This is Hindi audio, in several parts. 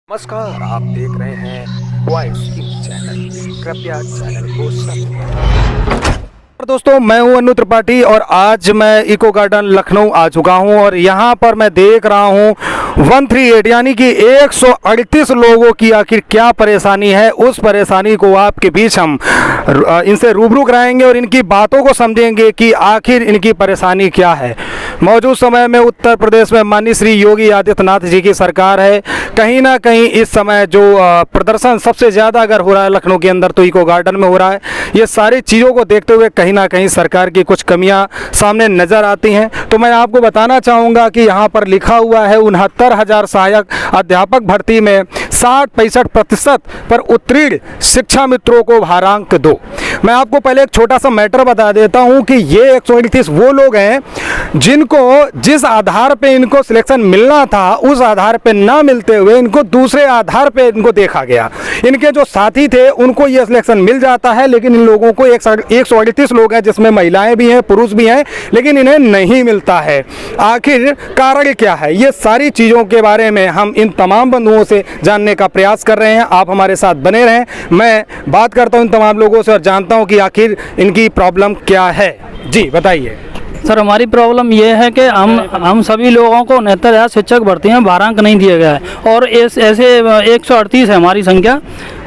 नमस्कार, आप देख रहे हैं वॉइस चैनल। कृपया चैनल को सब्सक्राइब। दोस्तों, मैं हूं अनु त्रिपाठी और आज मैं इको गार्डन लखनऊ आ चुका हूं और यहां पर मैं देख रहा हूं 138 यानी कि 138 लोगों की आखिर क्या परेशानी है। उस परेशानी को आपके बीच हम इनसे रूबरू कराएंगे और इनकी बातों को समझेंगे कि आखिर इनकी परेशानी क्या है। मौजूद समय में उत्तर प्रदेश में माननीय श्री योगी आदित्यनाथ जी की सरकार है। कहीं ना कहीं इस समय जो प्रदर्शन सबसे ज़्यादा अगर हो रहा है लखनऊ के अंदर तो इको गार्डन में हो रहा है। ये सारी चीज़ों को देखते हुए कहीं ना कहीं सरकार की कुछ कमियां सामने नज़र आती हैं। तो मैं आपको बताना चाहूँगा कि यहाँ पर लिखा हुआ है 69,000 सहायक अध्यापक भर्ती में 60-65% पर उत्तीर्ण शिक्षा मित्रों को भारांक दो। मैं आपको पहले एक छोटा सा मैटर बता देता हूँ कि ये 138 वो लोग हैं जिनको जिस आधार पे इनको सिलेक्शन मिलना था उस आधार पे ना मिलते हुए इनको दूसरे आधार पे इनको देखा गया। इनके जो साथी थे उनको ये सिलेक्शन मिल जाता है, लेकिन इन लोगों को 138 लोग हैं जिसमें महिलाएं भी हैं पुरुष भी हैं, लेकिन इन्हें नहीं मिलता है। आखिर कारण क्या है, ये सारी चीज़ों के बारे में हम इन तमाम बंधुओं से जानने का प्रयास कर रहे हैं। आप हमारे साथ बने रहें। मैं बात करता हूँ इन तमाम लोगों से और जानता हूँ कि आखिर इनकी प्रॉब्लम क्या है। जी बताइए सर। हमारी प्रॉब्लम ये है कि हम सभी लोगों को 69,000 शिक्षक भर्ती में भारांक नहीं दिया गया है और ऐसे 138 है हमारी संख्या।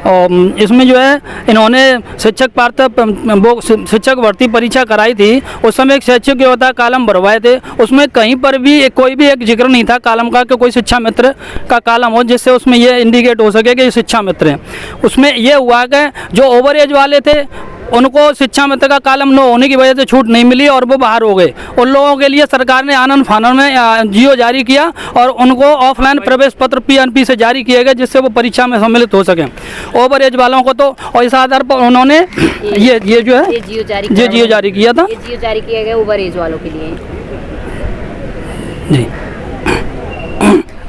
और इसमें जो है इन्होंने शिक्षक भर्ती परीक्षा कराई थी। उस समय एक शैक्षिक योग्यता कालम भरवाए थे, उसमें कहीं पर भी कोई भी एक जिक्र नहीं था कालम का कि कोई शिक्षा मित्र का कालम हो जिससे उसमें ये इंडिकेट हो सके कि ये शिक्षा मित्र हैं। उसमें ये हुआ कि जो ओवर एज वाले थे उनको शिक्षा मित्र का कालम न होने की वजह से छूट नहीं मिली और वो बाहर हो गए। उन लोगों के लिए सरकार ने आनंद फानन में जियो जारी किया और उनको ऑफलाइन प्रवेश पत्र PNP से जारी किए गए जिससे वो परीक्षा में सम्मिलित हो सकें। ओवर एज वालों को तो और इस आधार पर उन्होंने ये जो है ये जियो जारी किया था। ये जियो जारी किया गया ओवर एज वालों के लिए। जी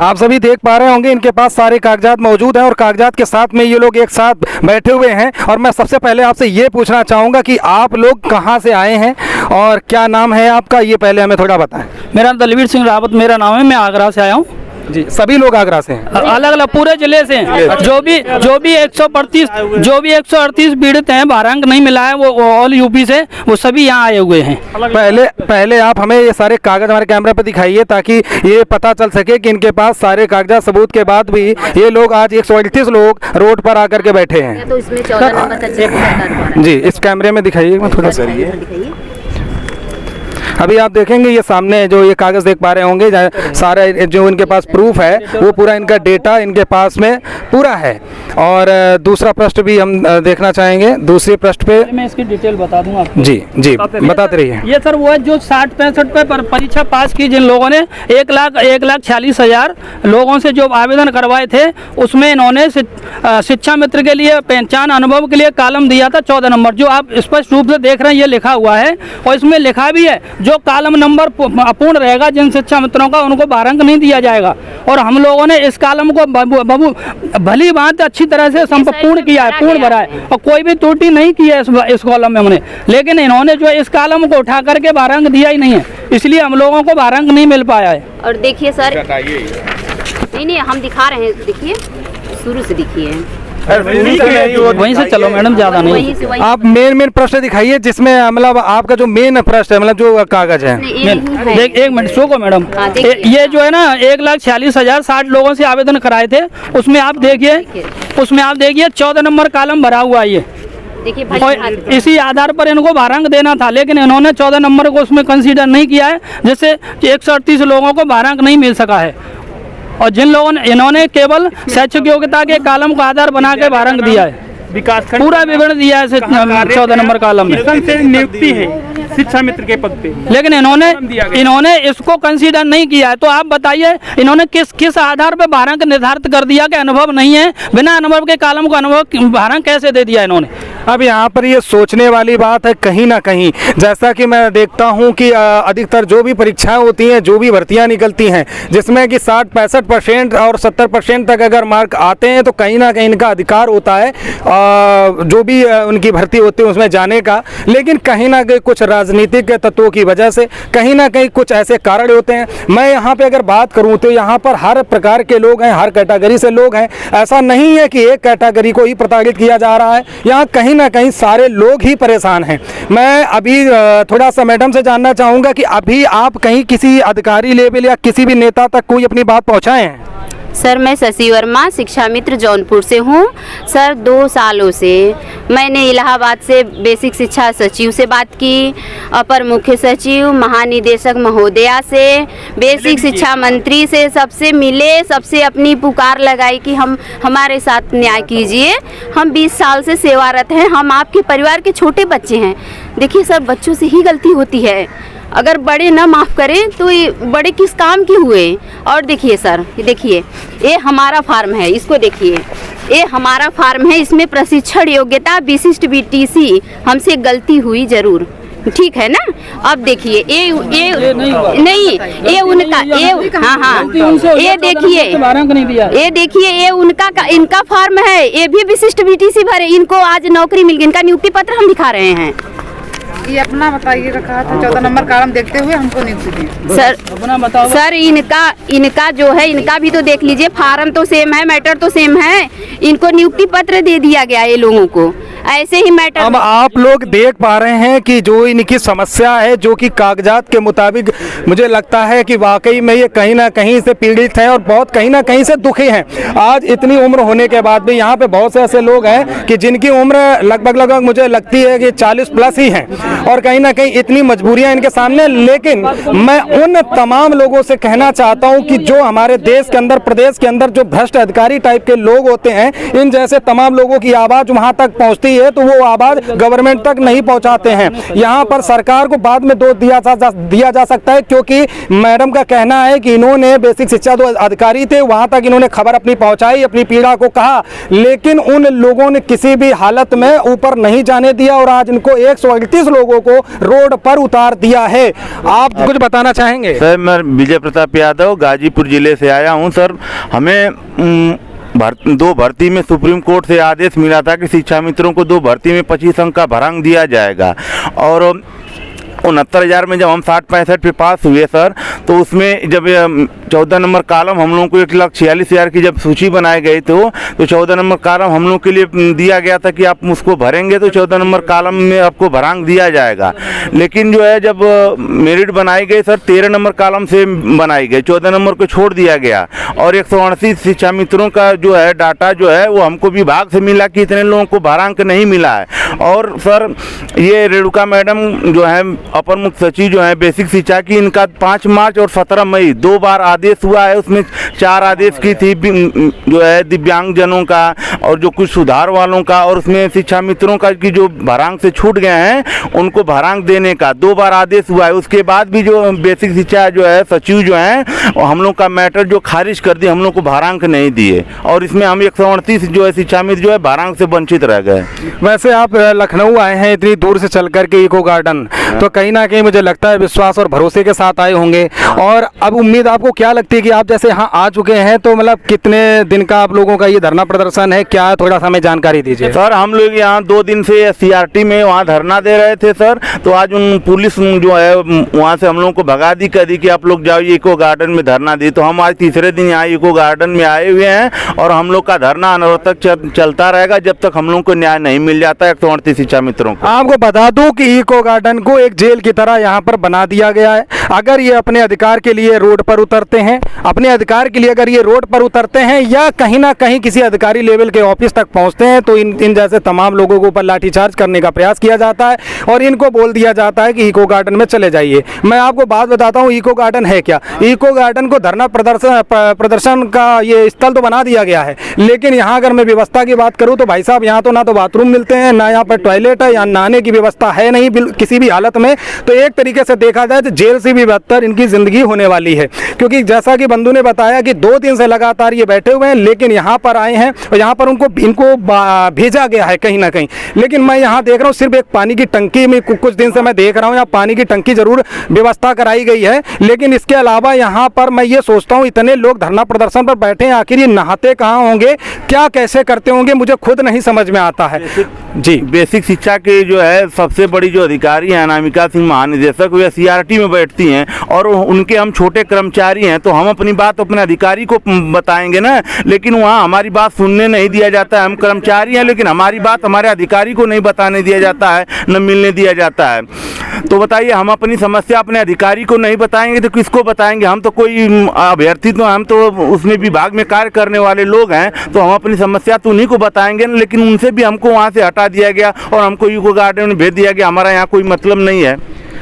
आप सभी देख पा रहे होंगे इनके पास सारे कागजात मौजूद हैं और कागजात के साथ में ये लोग एक साथ बैठे हुए हैं। और मैं सबसे पहले आपसे ये पूछना चाहूँगा कि आप लोग कहाँ से आए हैं और क्या नाम है आपका, ये पहले हमें थोड़ा बताएं। मेरा दलवीर सिंह रावत मेरा नाम है, मैं आगरा से आया हूँ। जी सभी लोग आगरा से हैं? अलग अलग पूरे जिले से हैं। जो भी 138 पीड़ित हैं भारांक नहीं मिला है वो ऑल यूपी से, वो सभी यहाँ आए हुए हैं। पहले आप हमें ये सारे कागज हमारे कैमरे पर दिखाइए ताकि ये पता चल सके कि इनके पास सारे कागजात सबूत के बाद भी ये लोग आज 138 लोग रोड पर आकर के बैठे हैं। तो इसमें 14 नंबर जी इस कैमरे में दिखाइए थोड़ा सा। अभी आप देखेंगे ये सामने जो ये कागज़ देख पा रहे होंगे, सारे जो इनके पास प्रूफ है वो पूरा इनका डेटा इनके पास में पूरा है। और दूसरा पृष्ठ भी हम देखना चाहेंगे। दूसरे पृष्ठ पे मैं इसकी डिटेल बता दूंगा आपको। जी बताते रहिए। ये सर वो है जो 60-65 पे परीक्षा पास की जिन लोगों ने 1,46,000 लोगों से जो आवेदन करवाए थे उसमें इन्होंने शिक्षा मित्र के लिए पहचान अनुभव के लिए कालम दिया था 14 नंबर, जो आप स्पष्ट रूप से देख रहे हैं। ये लिखा हुआ है और इसमें लिखा भी है जो कालम नंबर अपूर्ण रहेगा जिन शिक्षा मित्रों का उनको भारांक नहीं दिया जाएगा। और हम लोगों ने इस कालम को भली बात अच्छी तरह से संपूर्ण किया है, पूर्ण भरा है और कोई भी त्रुटि नहीं की है इस कॉलम में हमने। लेकिन इन्होंने जो इस कालम को उठा करके भारांक दिया ही नहीं है, इसलिए हम लोगों को भारांक नहीं मिल पाया है। और देखिए सर, नहीं हम दिखा रहे हैं, देखिए शुरू से दिखिए। वहीं से चलो मैडम, ज्यादा नहीं। आप मेन प्रश्न दिखाइए जिसमें मतलब आपका जो मेन प्रश्न है, मतलब जो कागज है। देख एक मिनट शो को मैडम, ये जो है ना 1,46,000 60 लोगों से आवेदन कराए थे उसमें आप देखिए 14 नंबर कालम भरा हुआ है। ये देखिए इसी आधार पर इनको भारांक देना था, लेकिन इन्होंने 14 नंबर को उसमें कंसीडर नहीं किया है जिससे 138 लोगों को भारांक नहीं मिल सका है। और जिन लोगों ने इन्होंने केवल शैक्षिक योग्यता के कालम को आधार बना के भारांक दिया है, पूरा विवरण दिया है 14 नंबर कालम में। नियुक्ति है शिक्षा मित्र के पद पे, लेकिन इन्होंने इसको कंसीडर नहीं किया है। तो आप बताइए इन्होंने किस आधार पर भारांक निर्धारित कर दिया कि अनुभव नहीं है, बिना अनुभव के कालम को अनुभव भारांक कैसे दे दिया इन्होंने। अब यहाँ पर ये सोचने वाली बात है कहीं ना कहीं, जैसा कि मैं देखता हूँ कि अधिकतर जो भी परीक्षाएं होती हैं, जो भी भर्तियाँ निकलती हैं जिसमें कि 60-65% और 70% तक अगर मार्क आते हैं तो कहीं ना कहीं इनका अधिकार होता है जो भी उनकी भर्ती होती है उसमें जाने का, लेकिन कहीं ना कहीं कुछ राजनीतिक तत्वों की वजह से कहीं ना कहीं कुछ ऐसे कारण होते हैं। मैं यहाँ पे अगर बात करूँ तो यहाँ पर हर प्रकार के लोग हैं, हर कैटेगरी से लोग हैं। ऐसा नहीं है कि एक कैटेगरी को ही प्रताड़ित किया जा रहा है, यहाँ कहीं ना कहीं सारे लोग ही परेशान हैं। मैं अभी थोड़ा सा मैडम से जानना चाहूँगा कि अभी आप कहीं किसी अधिकारी लेवल या किसी भी नेता तक कोई अपनी बात पहुँचाए हैं? सर मैं शशि वर्मा शिक्षा मित्र जौनपुर से हूँ। सर 2 सालों से मैंने इलाहाबाद से बेसिक शिक्षा सचिव से बात की, अपर मुख्य सचिव, महानिदेशक महोदया से, बेसिक शिक्षा मंत्री से, सबसे मिले, सबसे अपनी पुकार लगाई कि हम हमारे साथ न्याय कीजिए। हम 20 साल से सेवारत हैं, हम आपके परिवार के छोटे बच्चे हैं। देखिए सर, बच्चों से ही गलती होती है, अगर बड़े ना माफ़ करें तो ये बड़े किस काम के हुए। और देखिए सर, देखिए ये हमारा फार्म है, इसको देखिए, ये हमारा फार्म है, इसमें प्रशिक्षण योग्यता विशिष्ट BTC, हमसे गलती हुई जरूर, ठीक है ना। अब देखिए ये नहीं, ये उनका, ये हाँ ये देखिए, ये देखिए, ये उनका इनका फार्म है, ये भी विशिष्ट BTC भरे, इनको आज नौकरी मिल गई, इनका नियुक्ति पत्र हम दिखा रहे हैं। ये अपना बताइए, रखा था 14 नंबर कॉलम देखते हुए हमको नियुक्ति दी। सर अपना बताओ सर, इनका जो है, इनका भी तो देख लीजिए, फार्म तो सेम है, मैटर तो सेम है, इनको नियुक्ति पत्र दे दिया गया ये लोगों को, ऐसे ही मैटर। अब आप लोग देख पा रहे हैं कि जो इनकी समस्या है, जो कि कागजात के मुताबिक मुझे लगता है कि वाकई में ये कहीं ना कहीं से पीड़ित हैं और बहुत कहीं ना कहीं से दुखी हैं। आज इतनी उम्र होने के बाद भी यहाँ पे बहुत से ऐसे लोग हैं कि जिनकी उम्र लगभग मुझे लगती है कि 40 प्लस ही हैं, और कहीं ना कहीं इतनी मजबूरियां इनके सामने। लेकिन मैं उन तमाम लोगों से कहना चाहता हूं कि जो हमारे देश के अंदर, प्रदेश के अंदर जो भ्रष्ट अधिकारी टाइप के लोग होते हैं, इन जैसे तमाम लोगों की आवाज़ वहां तक पहुंचती है तो वो आवाज़ गवर्नमेंट तक नहीं पहुंचाते हैं। यहाँ पर सरकार को बाद में दोष दिया जा सकता है, क्योंकि मैडम का कहना है कि इन्होंने बेसिक शिक्षा जो अधिकारी थे वहां तक इन्होंने खबर अपनी पहुंचाई, अपनी पीड़ा को कहा, लेकिन उन लोगों ने किसी भी हालत में ऊपर नहीं जाने दिया और आज इनको 138 लोगों को रोड पर उतार दिया है। आप कुछ बताना चाहेंगे? सर, मैं विजय प्रताप यादव गाजीपुर जिले से आया हूं। सर, हमें 2 भर्ती में सुप्रीम कोर्ट से आदेश मिला था कि शिक्षा मित्रों को 2 भर्ती में 25 अंक का भरांक दिया जाएगा, और 69,000 में जब हम 60-65 पे पास हुए सर, तो उसमें जब 14 नंबर कॉलम हम लोगों को 1,46,000 की जब सूची बनाई गई तो 14 नंबर कॉलम हम लोग के लिए दिया गया था कि आप उसको भरेंगे तो 14 नंबर कॉलम में आपको भरांक दिया जाएगा। लेकिन जो है जब मेरिट बनाई गई सर, 13 नंबर कॉलम से बनाई गई, 14 नंबर को छोड़ दिया गया, और 138 शिक्षा मित्रों का जो है डाटा जो है वो हमको विभाग से मिला कि इतने लोगों को भरांक नहीं मिला है। और सर, ये रेणुका मैडम जो है अपर मुख्य सचिव जो है बेसिक शिक्षा की, इनका 5 मार्च और 17 मई 2 बार आदेश हुआ है। उसमें 4 आदेश की थी जो है दिव्यांग जनों का और जो कुछ सुधार वालों का, और उसमें शिक्षा मित्रों का की जो भरांक से छूट गए हैं उनको भरांक देने का 2 बार आदेश हुआ है। उसके बाद भी जो बेसिक शिक्षा जो है सचिव जो है हम लोग का मैटर जो खारिज कर दिए, हम लोग को भरांक नहीं दिए, और इसमें हम 138 जो है शिक्षा मित्र जो है भरांक से वंचित रह गए। वैसे आप लखनऊ आए हैं इतनी दूर से चल करके इको गार्डन, तो कहीं ना कहीं मुझे लगता है विश्वास और भरोसे के साथ आए होंगे। और अब उम्मीद आपको क्या लगती है कि आप जैसे यहाँ आ चुके हैं तो मतलब कितने दिन का आप लोगों का ये धरना प्रदर्शन है, क्या थोड़ा सा हमें जानकारी दीजिए? सर, हम लोग यहाँ 2 दिन से CRT में वहाँ धरना दे रहे थे सर, तो आज उन पुलिस जो है वहाँ से हम लोगों को भगा दी, कह दी कि आप लोग जाओ इको गार्डन में धरना दी। तो हम आज तीसरे दिन यहाँ इको गार्डन में आए हुए हैं, और हम लोग का धरना अनवरत चलता रहेगा जब तक हम लोग को न्याय नहीं मिल जाता है 138 शिक्षा मित्रों को। आपको बता दूं कि इको गार्डन को एक जेल की तरह यहाँ पर बना दिया गया है। अगर ये अपने अधिकार के लिए रोड पर उतरते हैं, अपने अधिकार के लिए अगर ये रोड पर उतरते हैं या कहीं ना कहीं किसी अधिकारी लेवल के ऑफिस तक पहुँचते हैं, तो इन जैसे तमाम लोगों के ऊपर लाठीचार्ज करने का प्रयास किया जाता है और इनको बोल दिया जाता है कि इको गार्डन में चले जाइए। मैं आपको बात बताता हूँ, इको गार्डन है क्या। इको गार्डन को धरना प्रदर्शन का ये स्थल तो बना दिया गया है, लेकिन यहाँ अगर मैं व्यवस्था की बात करूँ तो भाई साहब, यहाँ तो ना तो बाथरूम मिलते हैं, ना यहाँ पर टॉयलेट है, या नहाने की व्यवस्था है नहीं किसी भी हालत हालत में, तो एक तरीके से देखा जाए तो जेल से भी बदतर इनकी ज़िंदगी होने वाली है। क्योंकि जैसा कि बंधु ने बताया कि 2 दिन से लगातार ये बैठे हुए हैं, लेकिन यहाँ पर आए हैं और यहाँ पर इनको भेजा गया है कहीं ना कहीं। लेकिन मैं यहाँ देख रहा हूँ सिर्फ एक पानी की टंकी में, कुछ दिन से मैं देख रहा हूँ यहाँ पानी की टंकी जरूर व्यवस्था कराई गई है, लेकिन इसके अलावा यहाँ पर मैं ये सोचता हूँ इतने लोग धरना प्रदर्शन पर बैठे हैं, आखिर ये नहाते कहाँ होंगे, क्या कैसे करते होंगे, मुझे खुद नहीं समझ में आता है। जी, बेसिक शिक्षा के जो है सबसे बड़ी जो अधिकारी हैं अनामिका सिंह महानिदेशक, वे सीआरटी में बैठती हैं और उनके हम छोटे कर्मचारी हैं, तो हम अपनी बात अपने अधिकारी को बताएंगे ना, लेकिन वहाँ हमारी बात सुनने नहीं दिया जाता है। हम कर्मचारी हैं लेकिन हमारी बात हमारे अधिकारी को नहीं बताने दिया जाता है, न मिलने दिया जाता है। तो बताइए, हम अपनी समस्या अपने अधिकारी को नहीं बताएंगे तो किसको बताएंगे? हम तो कोई अभ्यर्थी, तो हम तो उसमें विभाग में कार्य करने वाले लोग हैं, तो हम अपनी समस्या तो उन्हीं को बताएंगे ना, लेकिन उनसे भी हमको वहाँ से हटा दिया गया और हमको इको गार्डन में भेज दिया गया। हमारा यहाँ कोई मतलब नहीं है।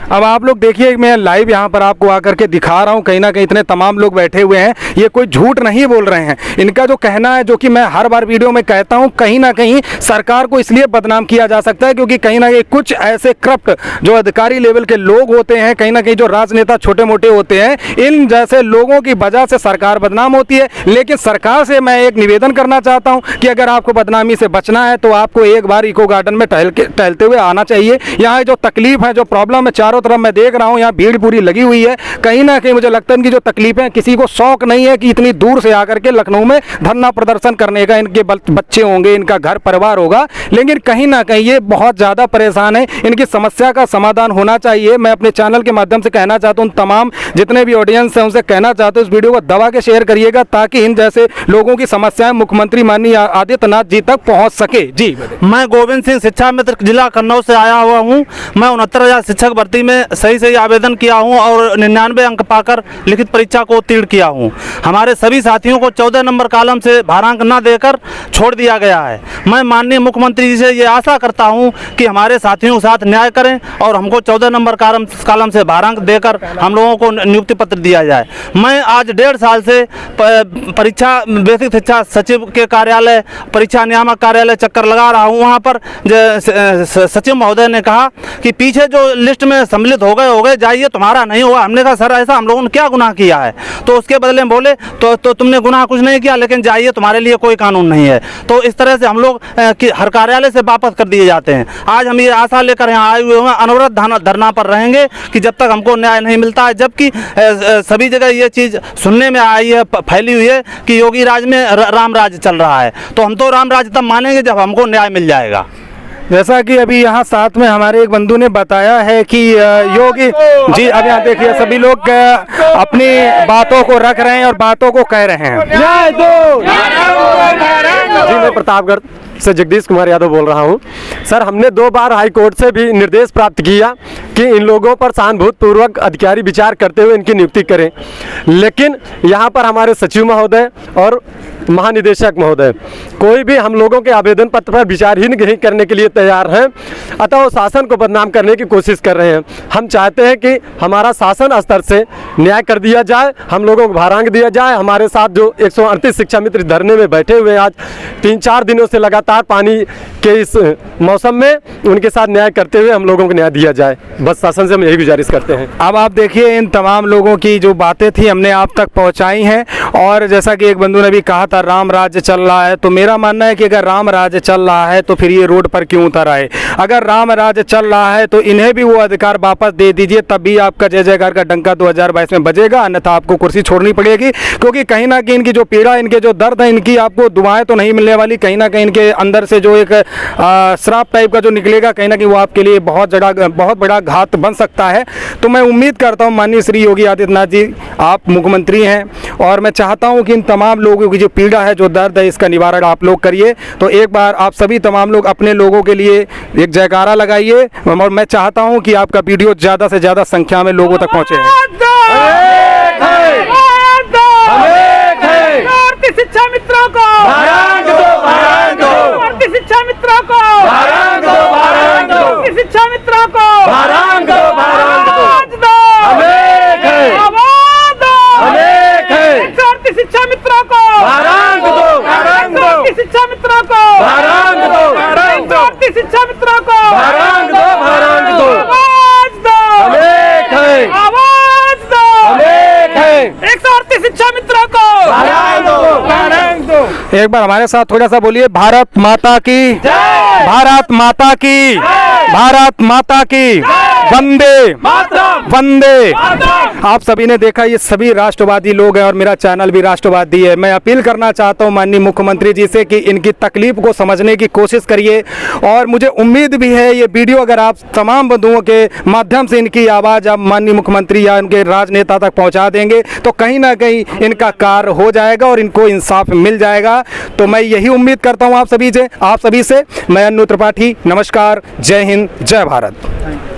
अब आप लोग देखिए, मैं लाइव यहाँ पर आपको आकर के दिखा रहा हूँ, कहीं ना कहीं इतने तमाम लोग बैठे हुए हैं, ये कोई झूठ नहीं बोल रहे हैं। इनका जो कहना है, जो कि मैं हर बार वीडियो में कहता हूँ, कहीं ना कहीं सरकार को इसलिए बदनाम किया जा सकता है क्योंकि कहीं ना कहीं कुछ ऐसे करप्ट जो अधिकारी लेवल के लोग होते हैं, कहीं ना कहीं जो राजनेता छोटे मोटे होते हैं, इन जैसे लोगों की वजह से सरकार बदनाम होती है। लेकिन सरकार से मैं एक निवेदन करना चाहता हूँ कि अगर आपको बदनामी से बचना है तो आपको एक बार इको गार्डन में टहलते हुए आना चाहिए। यहाँ जो तकलीफ है, जो प्रॉब्लम है, चारों तरफ मैं देख रहा हूं, यहाँ भीड़ पूरी लगी हुई है। कहीं ना कहीं मुझे लगता है कि जो तकलीफें हैं, किसी को शौक नहीं है कि इतनी दूर से आकर के लखनऊ में धरना प्रदर्शन करने का, इनके बच्चे होंगे, इनका घर परिवार होगा, लेकिन कहीं ना कहीं ये बहुत ज़्यादा परेशान है। इनकी समस्या का समाधान होना चाहिए। मैं अपने चैनल के माध्यम से कहना चाहता हूँ, तमाम जितने भी ऑडियंस हैं उनसे कहना चाहता हूँ, इस वीडियो को दबा के शेयर करिएगा ताकि इन जैसे लोगों की समस्याएं मुख्यमंत्री माननीय आदित्यनाथ जी तक पहुँच सके। जी, मैं गोविंद सिंह, शिक्षा मित्र, जिला कन्नौज से आया हुआ हूँ। मैं 69,000 शिक्षक भर्ती में सही आवेदन किया हूँ और 99 अंक पाकर लिखित परीक्षा को उत्तीर्ण किया हूँ। हमारे सभी साथियों को 14 नंबर कॉलम से भारांक न देकर छोड़ दिया गया है। मैं माननीय मुख्यमंत्री जी से ये आशा करता हूँ कि हमारे साथियों के साथ न्याय करें और हमको 14 नंबर कॉलम से भारांक देकर हम लोगों को नियुक्ति पत्र दिया जाए। मैं आज 1.5 साल से परीक्षा बेसिक शिक्षा सचिव के कार्यालय, परीक्षा नियामक कार्यालय चक्कर लगा रहा हूँ। वहाँ पर सचिव महोदय ने कहा कि पीछे जो लिस्ट में सम्मिलित हो गए जाइए, तुम्हारा नहीं होगा। हमने कहा सर ऐसा हम लोगों ने क्या गुनाह किया है? तो उसके बदले में बोले तो तुमने गुनाह कुछ नहीं किया, लेकिन जाइए, तुम्हारे लिए कोई कानून नहीं है। तो इस तरह से हम लोग हर कार्यालय से वापस कर दिए जाते हैं। आज हम ये आशा लेकर यहाँ आए हुए हैं, अनवरत धरना पर रहेंगे कि जब तक हमको न्याय नहीं मिलता है। जबकि सभी जगह ये चीज़ सुनने में आई है, फैली हुई है कि योगी राज में राम राज चल रहा है। तो हम तो राम राज तब मानेंगे जब हमको न्याय मिल जाएगा। जैसा कि अभी यहाँ साथ में हमारे एक बंधु ने बताया है कि योगी जी, अब यहाँ देखिए सभी लोग अपनी बातों को रख रहे हैं और बातों को कह रहे हैं। जी, मैं प्रतापगढ़ से जगदीश कुमार यादव बोल रहा हूँ। सर, हमने 2 बार हाई कोर्ट से भी निर्देश प्राप्त किया कि इन लोगों पर सहानुभूतिपूर्वक अधिकारी विचार करते हुए इनकी नियुक्ति करें, लेकिन यहाँ पर हमारे सचिव महोदय और महानिदेशक महोदय कोई भी हम लोगों के आवेदन पत्र पर विचार ही नहीं करने के लिए तैयार हैं, अतः वो शासन को बदनाम करने की कोशिश कर रहे हैं। हम चाहते हैं कि हमारा शासन स्तर से न्याय कर दिया जाए, हम लोगों को भारांक दिया जाए। हमारे साथ जो 138 शिक्षा मित्र धरने में बैठे हुए हैं, आज 3-4 दिनों से लगातार पानी के इस मौसम में, उनके साथ न्याय करते हुए हम लोगों को न्याय दिया जाए। बस शासन से हम यही गुजारिश करते हैं। अब आप देखिए, इन तमाम लोगों की जो बातें थी हमने आप तक पहुंचाई हैं, और जैसा कि एक बंधु ने भी कहा था राम राज्य चल रहा है, तो मेरा मानना है कि अगर राम राज्य चल रहा है तो फिर ये रोड पर क्यों उतर आए? अगर राम राज्य चल रहा है तो इन्हें भी वो अधिकार वापस दे दीजिए, तब भी आपका जय जयकार का डंका 2022 में बजेगा, अन्यथा आपको कुर्सी छोड़नी पड़ेगी। क्योंकि कहीं ना कहीं इनकी जो पीड़ा, इनके जो दर्द है, इनकी आपको दुआएं तो नहीं मिलने वाली। कहीं ना कहीं इनके अंदर से जो एक श्राप टाइप का जो निकलेगा, कहीं ना कहीं वो आपके लिए बहुत बड़ा घात बन सकता है। तो मैं उम्मीद करता हूँ माननीय श्री योगी आदित्यनाथ जी, आप मुख्यमंत्री हैं और मैं चाहता हूँ कि इन तमाम लोगों की जो पीड़ा है, जो दर्द है, इसका निवारण आप लोग करिए। तो एक बार आप सभी तमाम लोग अपने लोगों के लिए एक जयकारा लगाइए, और मैं चाहता हूँ कि आपका वीडियो ज़्यादा से ज़्यादा संख्या में लोगों तक पहुँचे। शिक्षा मित्रों को शिक्षा मित्रों को शिक्षा मित्रों को शिक्षा मित्रों को शिक्षा मित्रों को शिक्षा मित्रों को एक बार हमारे साथ थोड़ा सा बोलिए, भारत माता की, भारत माता की, भारत माता की, वंदे वंदे। आप सभी ने देखा ये सभी राष्ट्रवादी लोग हैं और मेरा चैनल भी राष्ट्रवादी है। मैं अपील करना चाहता हूं माननीय मुख्यमंत्री जी से कि इनकी तकलीफ को समझने की कोशिश करिए और मुझे उम्मीद भी है ये वीडियो अगर आप तमाम बंधुओं के माध्यम से इनकी आवाज़ आप माननीय मुख्यमंत्री या उनके राजनेता तक पहुंचा देंगे तो कहीं ना कहीं इनका कार्य हो जाएगा और इनको इंसाफ मिल जाएगा। तो मैं यही उम्मीद करता हूँ आप सभी से। मैं अन्नू त्रिपाठी, नमस्कार, जय हिंद, जय भारत।